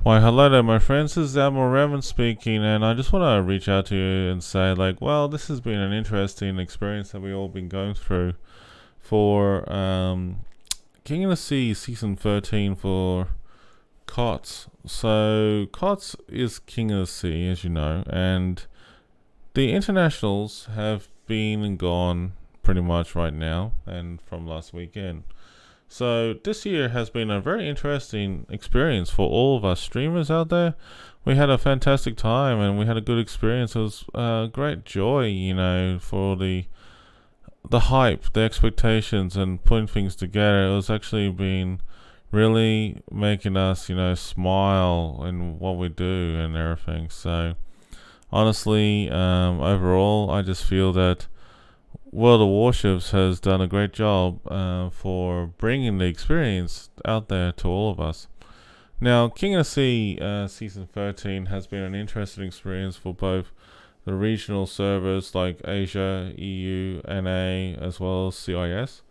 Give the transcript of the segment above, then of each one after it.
Why, hello there, my friends. This is Admiral Revan speaking, and I just want to reach out to you and say, well, this has been an interesting experience that we've all been going through for King of the Sea Season 13 for KOTS. So, KOTS is King of the Sea, as you know, and the internationals have been and gone pretty much right now, and from last weekend. So this year has been a very interesting experience for all of us streamers out there. We had a fantastic time and we had a good experience. It was great joy, for the hype, the expectations, and putting things together. It was actually been really making us, smile in what we do and everything. So honestly, overall, I just feel that World of Warships has done a great job for bringing the experience out there to all of us. Now, King of the Sea Season 13 has been an interesting experience for both the regional servers like Asia, EU, NA, as well as CIS.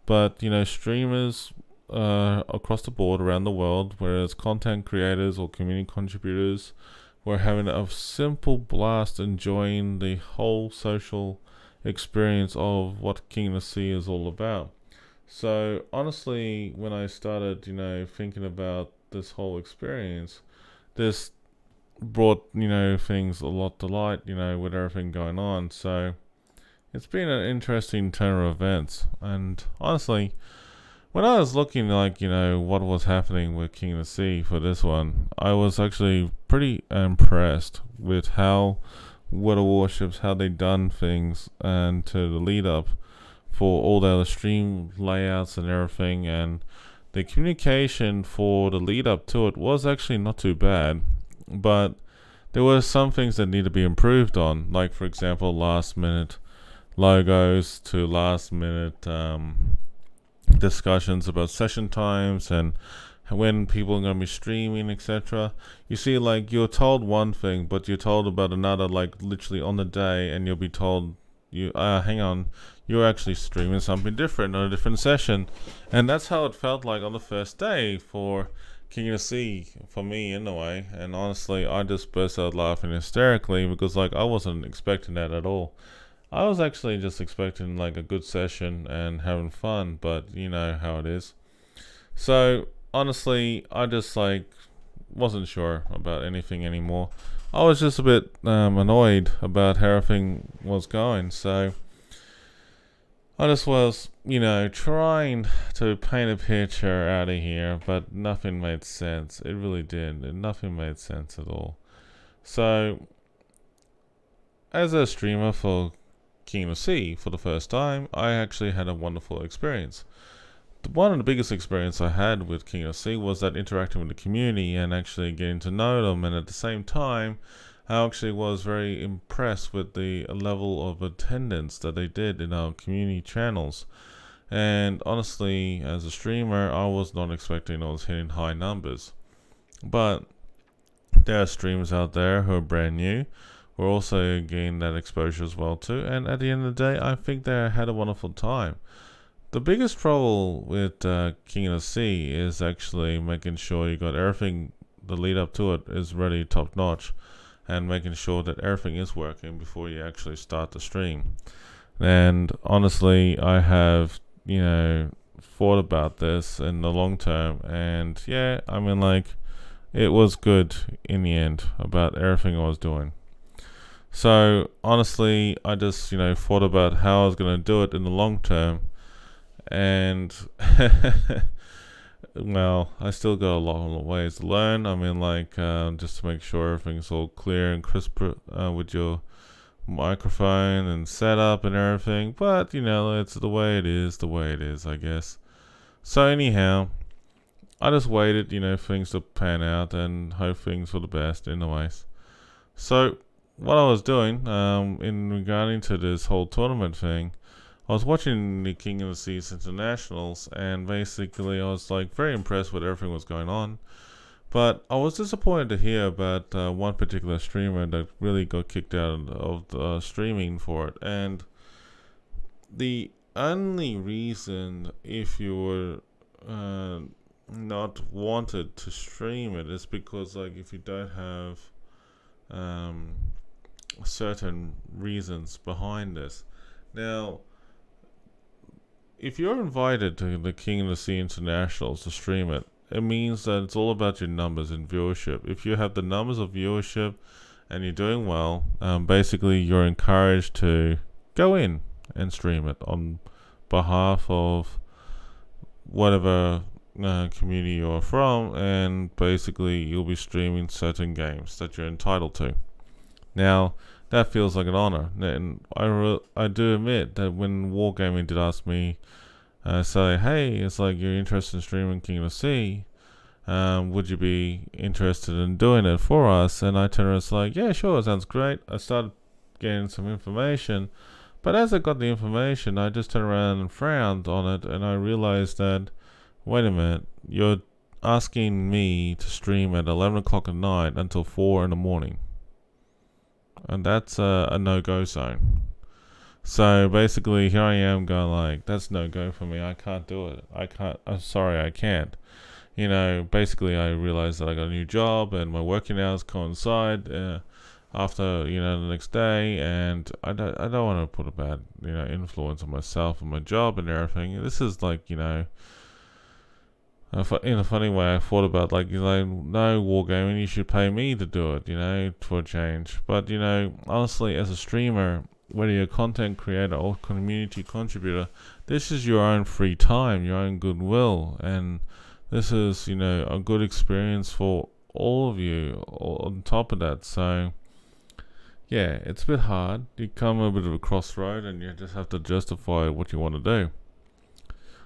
But, streamers across the board around the world, whereas content creators or community contributors were having a simple blast enjoying the whole social experience of what King of the Sea is all about. So honestly, when I started, thinking about this whole experience, this brought, things a lot to light, with everything going on. So it's been an interesting turn of events. And honestly, when I was looking what was happening with King of the Sea for this one, I was actually pretty impressed with how World of Warships, how they done things, and to the lead up for all the stream layouts and everything, and the communication for the lead up to it was actually not too bad, but there were some things that need to be improved on, like for example last minute logos to last minute discussions about session times and when people are going to be streaming, etc. You see, you're told one thing, but you're told about another, literally on the day, and you'll be told, hang on, you're actually streaming something different on a different session. And that's how it felt like on the first day for King of the Sea, for me in a way. And honestly, I just burst out laughing hysterically because, I wasn't expecting that at all. I was actually just expecting, a good session and having fun, but you know how it is. So, honestly, I just wasn't sure about anything anymore. I was just a bit annoyed about how everything was going. So I just was, trying to paint a picture out of here, but nothing made sense. It really did. Nothing made sense at all. So as a streamer for King of the Sea for the first time, I actually had a wonderful experience. One of the biggest experience I had with King of the Sea was that interacting with the community and actually getting to know them, and at the same time I actually was very impressed with the level of attendance that they did in our community channels. And honestly, as a streamer, I was not expecting I was hitting high numbers, but there are streamers out there who are brand new who are also getting that exposure as well too, and at the end of the day I think they had a wonderful time. The biggest trouble with King of the Sea is actually making sure you got everything, the lead up to it is really top notch, and making sure that everything is working before you actually start the stream. And honestly, I have, thought about this in the long term, and yeah, it was good in the end about everything I was doing. So honestly, I just, thought about how I was going to do it in the long term. And well, I still got a lot of ways to learn. Just to make sure everything's all clear and crisp with your microphone and setup and everything. But it's the way it is, I guess. So anyhow, I just waited, things to pan out and hope things for the best anyways. So what I was doing, in regarding to this whole tournament thing, I was watching the King of the Seas Internationals, and basically I was very impressed with everything was going on. But I was disappointed to hear about one particular streamer that really got kicked out of the streaming for it. And the only reason, if you were not wanted to stream it is because, like, if you don't have um, certain reasons behind this. Now, if you're invited to the King of the Sea Internationals to stream it, it means that it's all about your numbers and viewership. If you have the numbers of viewership and you're doing well, basically you're encouraged to go in and stream it on behalf of whatever community you're from, and basically you'll be streaming certain games that you're entitled to. Now, that feels like an honor, and I do admit that when Wargaming did ask me, say, hey, it's like you're interested in streaming King of the Sea, would you be interested in doing it for us? And I turned around and was like, yeah, sure, sounds great. I started getting some information, but as I got the information, I just turned around and frowned on it, and I realized that, wait a minute, you're asking me to stream at 11 o'clock at night until 4 in the morning. And that's a no-go zone. So basically, here I am going like, that's no-go for me. I can't do it. I'm sorry, I can't. Basically, I realized that I got a new job and my working hours coincide after, the next day, and I don't want to put a bad, influence on myself and my job and everything. This is like, in a funny way, I thought about, like, no, Wargaming, you should pay me to do it, for a change. But, honestly, as a streamer, whether you're a content creator or community contributor, this is your own free time, your own goodwill, and this is, a good experience for all of you on top of that. So, yeah, it's a bit hard. You come a bit of a crossroad and you just have to justify what you want to do.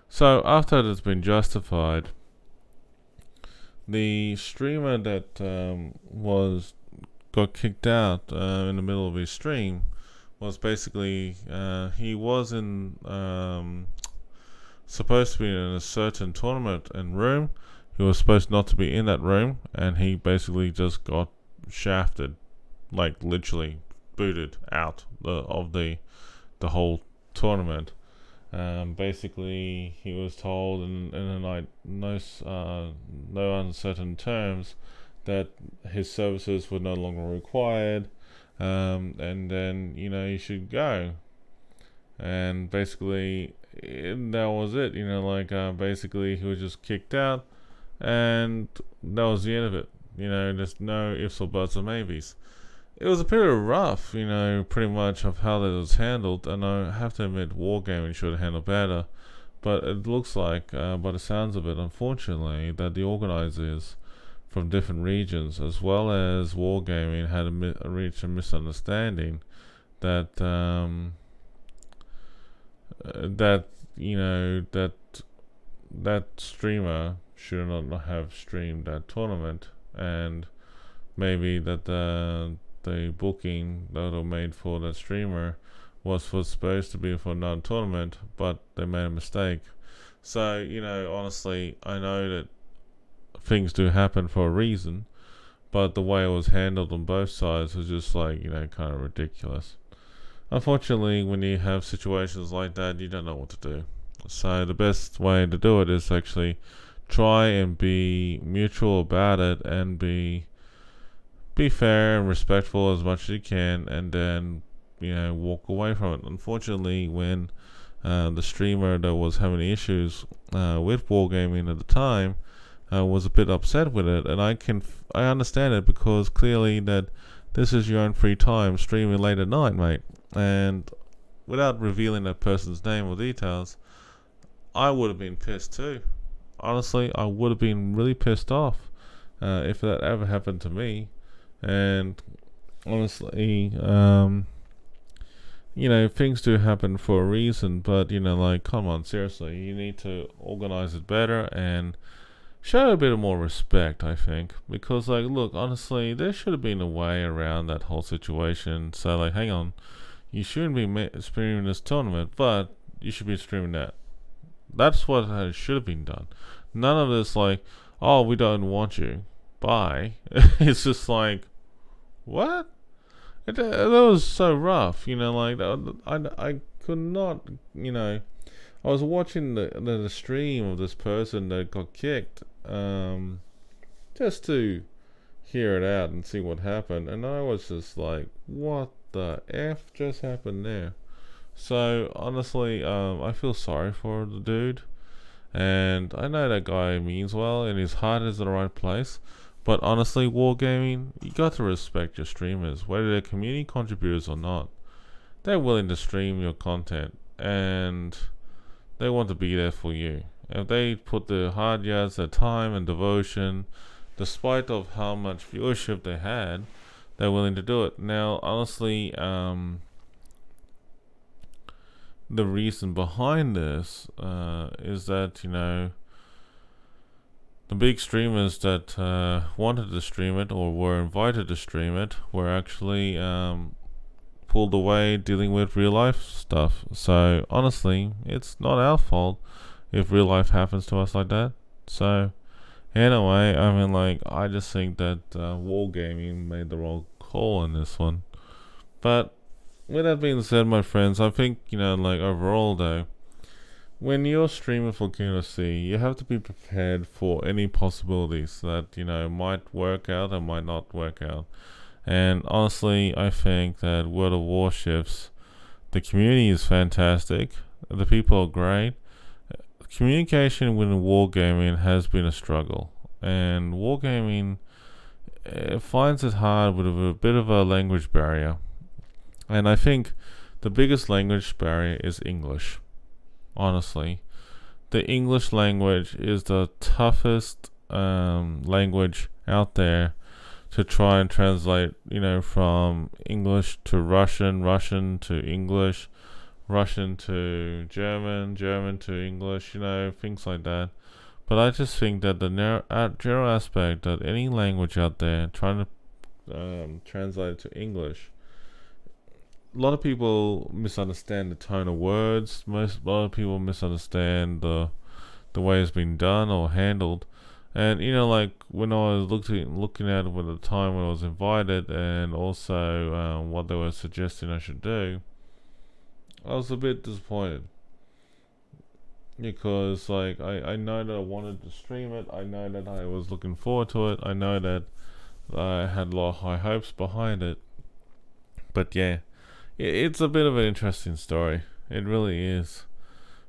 So after it's been justified, the streamer that got kicked out in the middle of his stream was basically he was supposed to be in a certain tournament and room. He was supposed not to be in that room, and he basically just got shafted, like literally booted out of the whole tournament. Basically, he was told in like no uncertain terms that his services were no longer required, and then he should go. And basically, that was it. Basically, he was just kicked out, and that was the end of it. There's no ifs or buts or maybes. It was a bit rough, pretty much of how that was handled, and I have to admit, Wargaming should have handled better. But it looks like, by the sounds of it, unfortunately, that the organizers from different regions, as well as Wargaming, had reached a misunderstanding that that streamer should not have streamed that tournament, and maybe that the booking that was made for that streamer was supposed to be for another tournament, but they made a mistake. So, honestly, I know that things do happen for a reason, but the way it was handled on both sides was just like, kind of ridiculous. Unfortunately, when you have situations like that, you don't know what to do. So the best way to do it is actually try and be mutual about it, and be fair and respectful as much as you can, and then walk away from it. Unfortunately, when the streamer that was having issues with Wargaming at the time was a bit upset with it, and I understand it, because clearly that this is your own free time streaming late at night, mate. And without revealing that person's name or details, I would have been pissed too. Honestly, I would have been really pissed off if that ever happened to me. And honestly, things do happen for a reason, but come on, seriously, you need to organize it better and show a bit more respect, I think, because look, honestly, there should have been a way around that whole situation. So hang on, you shouldn't be streaming this tournament, but you should be streaming that. That's what should have been done. None of this oh, we don't want you, bye. It's just what? That was so rough, I could not, I was watching the stream of this person that got kicked, just to hear it out and see what happened, and I was just like, what the F just happened there? So honestly, I feel sorry for the dude, and I know that guy means well and his heart is in the right place. But honestly, wargaming, you got to respect your streamers, whether they're community contributors or not. They're willing to stream your content, and they want to be there for you. If they put the hard yards, their time and devotion, despite of how much viewership they had, they're willing to do it. Now, honestly, the reason behind this is that, the big streamers that wanted to stream it or were invited to stream it were actually pulled away dealing with real life stuff. So honestly, it's not our fault if real life happens to us like that. So anyway, I just think that wargaming made the wrong call on this one. But with that being said, my friends, I think, overall though, when you're streaming for KOTS, you have to be prepared for any possibilities that, might work out or might not work out. And honestly, I think that World of Warships, the community is fantastic. The people are great. Communication within wargaming has been a struggle. And wargaming finds it hard with a bit of a language barrier. And I think the biggest language barrier is English. Honestly, the English language is the toughest language out there to try and translate, from English to Russian, Russian to English, Russian to German, German to English, things like that. But I just think that the general aspect that any language out there trying to translate it to English, a lot of people misunderstand the tone of words. A lot of people misunderstand the way it's been done or handled. And when I was looking at it at the time when I was invited, and also what they were suggesting I should do, I was a bit disappointed because I know that I wanted to stream it. I know that I was looking forward to it. I know that I had a lot of high hopes behind it. But yeah, it's a bit of an interesting story. It really is.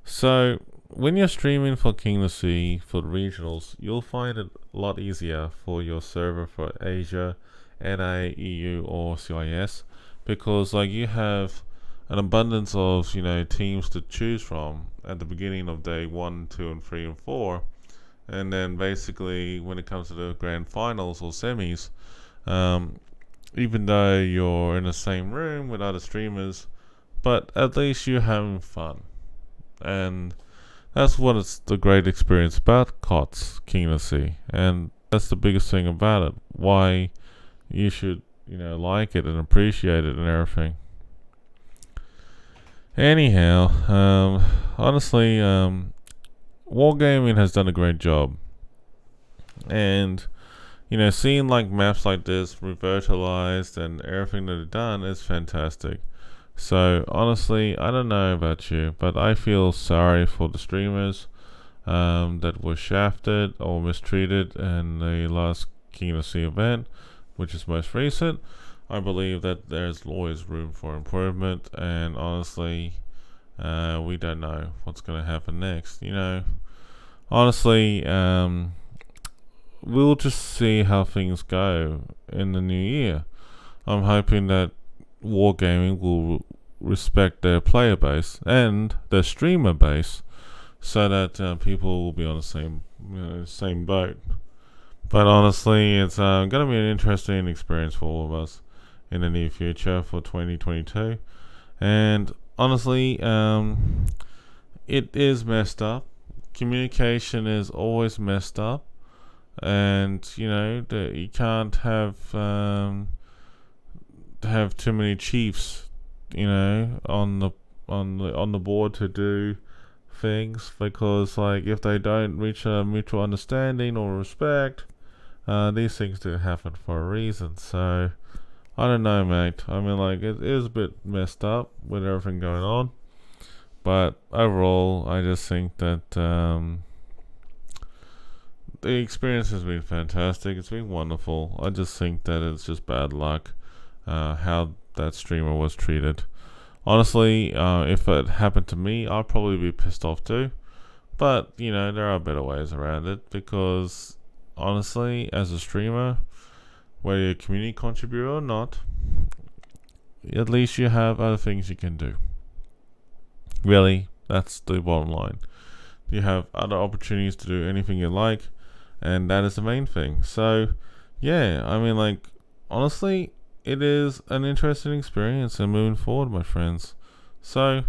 So when you're streaming for King of the Sea for the regionals, you'll find it a lot easier for your server for Asia, NA, EU, or CIS, because you have an abundance of teams to choose from at the beginning of day 1, 2, and 3, and 4, and then basically when it comes to the grand finals or semis, even though you're in the same room with other streamers, but at least you're having fun. And that's what it's the great experience about KOTS King of the Sea. And that's the biggest thing about it. Why you should, like it and appreciate it and everything. Anyhow, honestly, Wargaming has done a great job. And seeing maps like this revitalized and everything that they've done is fantastic. So honestly, I don't know about you, but I feel sorry for the streamers that were shafted or mistreated in the last King of the Sea event, which is most recent. I believe that there's always room for improvement, and honestly, we don't know what's going to happen next. Honestly, we'll just see how things go in the new year. I'm hoping that Wargaming will respect their player base and their streamer base, so that people will be on the same boat. But honestly, it's going to be an interesting experience for all of us in the near future for 2022. And honestly, it is messed up. Communication is always messed up, and you can't have too many chiefs, on the board to do things, because if they don't reach a mutual understanding or respect, these things do happen for a reason. So I don't know, mate. It is a bit messed up with everything going on, But overall, I just think that the experience has been fantastic. It's been wonderful. I just think that it's just bad luck how that streamer was treated. Honestly, if it happened to me, I'd probably be pissed off too. But, you know, there are better ways around it, because honestly, as a streamer, whether you're a community contributor or not, at least you have other things you can do. Really, that's the bottom line. You have other opportunities to do anything you like, and that is the main thing. So, yeah, I mean, like, honestly, it is an interesting experience and moving forward, my friends. So,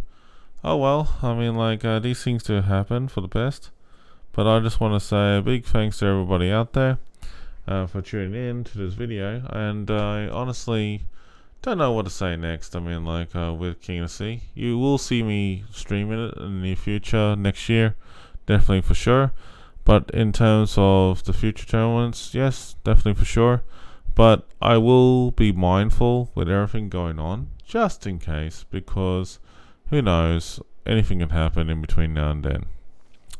oh well, I mean, like, these things do happen for the best. But I just want to say a big thanks to everybody out there for tuning in to this video. And I honestly don't know what to say next. I mean, like, we're keen to see. You will see me streaming it in the near future, next year, definitely for sure. But in terms of the future tournaments, yes, definitely for sure. But I will be mindful with everything going on, just in case, because who knows, anything can happen in between now and then.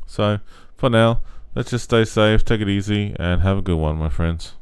So, for now, let's just stay safe, take it easy, and have a good one, my friends.